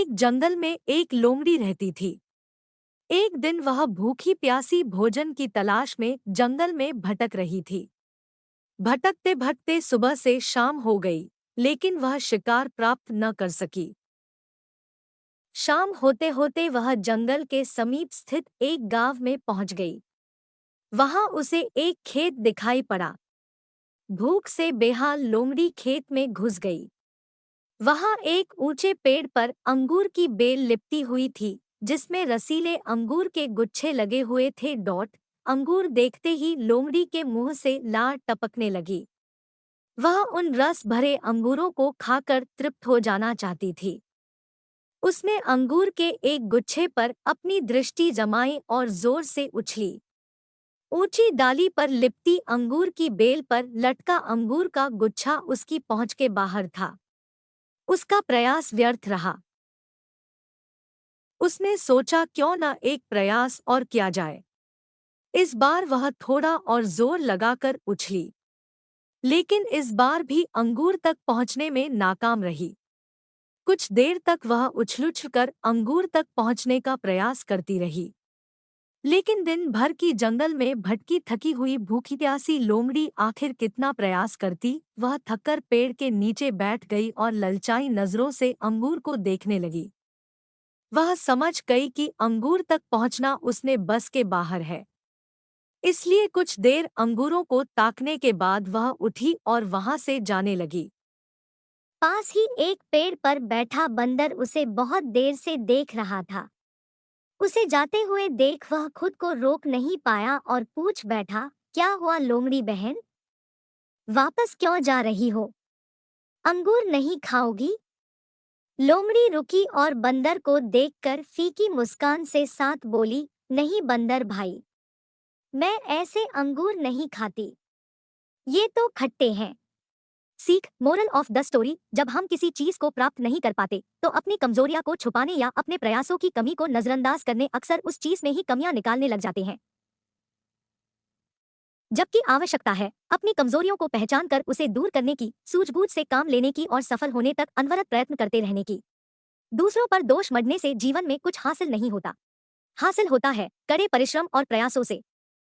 एक जंगल में एक लोमड़ी रहती थी। एक दिन वह भूखी प्यासी भोजन की तलाश में जंगल में भटक रही थी। भटकते भटकते सुबह से शाम हो गई, लेकिन वह शिकार प्राप्त न कर सकी। शाम होते होते वह जंगल के समीप स्थित एक गांव में पहुंच गई। वहां उसे एक खेत दिखाई पड़ा। भूख से बेहाल लोमड़ी खेत में घुस गई। वहां एक ऊंचे पेड़ पर अंगूर की बेल लिपटी हुई थी, जिसमें रसीले अंगूर के गुच्छे लगे हुए थे। अंगूर देखते ही लोमड़ी के मुंह से लार टपकने लगी। वह उन रस भरे अंगूरों को खाकर तृप्त हो जाना चाहती थी। उसने अंगूर के एक गुच्छे पर अपनी दृष्टि जमाई और जोर से उछली। ऊंची डाली पर लिपटी अंगूर की बेल पर लटका अंगूर का गुच्छा उसकी पहुंच के बाहर था। उसका प्रयास व्यर्थ रहा। उसने सोचा, क्यों न एक प्रयास और किया जाए। इस बार वह थोड़ा और जोर लगाकर उछली, लेकिन इस बार भी अंगूर तक पहुंचने में नाकाम रही। कुछ देर तक वह उछल-उछलकर अंगूर तक पहुंचने का प्रयास करती रही, लेकिन दिन भर की जंगल में भटकी थकी हुई भूखी प्यासी लोमड़ी आखिर कितना प्रयास करती। वह थककर पेड़ के नीचे बैठ गई और ललचाई नजरों से अंगूर को देखने लगी। वह समझ गई कि अंगूर तक पहुंचना उसने बस के बाहर है। इसलिए कुछ देर अंगूरों को ताकने के बाद वह उठी और वहां से जाने लगी। पास ही एक पेड़ पर बैठा बंदर उसे बहुत देर से देख रहा था। उसे जाते हुए देख वह खुद को रोक नहीं पाया और पूछ बैठा, क्या हुआ लोमड़ी बहन? वापस क्यों जा रही हो? अंगूर नहीं खाओगी? लोमड़ी रुकी और बंदर को देखकर फीकी मुस्कान से साथ बोली, नहीं बंदर भाई, मैं ऐसे अंगूर नहीं खाती। ये तो खट्टे हैं। सीख, मोरल ऑफ द स्टोरी, जब हम किसी चीज को प्राप्त नहीं कर पाते तो अपनी कमजोरियां को छुपाने या अपने प्रयासों की कमी को नजरअंदाज करने अक्सर उस चीज में ही कमियां निकालने लग जाते हैं, जबकि आवश्यकता है अपनी कमजोरियों को पहचान कर उसे दूर करने की, सूझबूझ से काम लेने की और सफल होने तक अनवरत प्रयत्न करते रहने की। दूसरों पर दोष मढ़ने से जीवन में कुछ हासिल नहीं होता। हासिल होता है कड़े परिश्रम और प्रयासों से।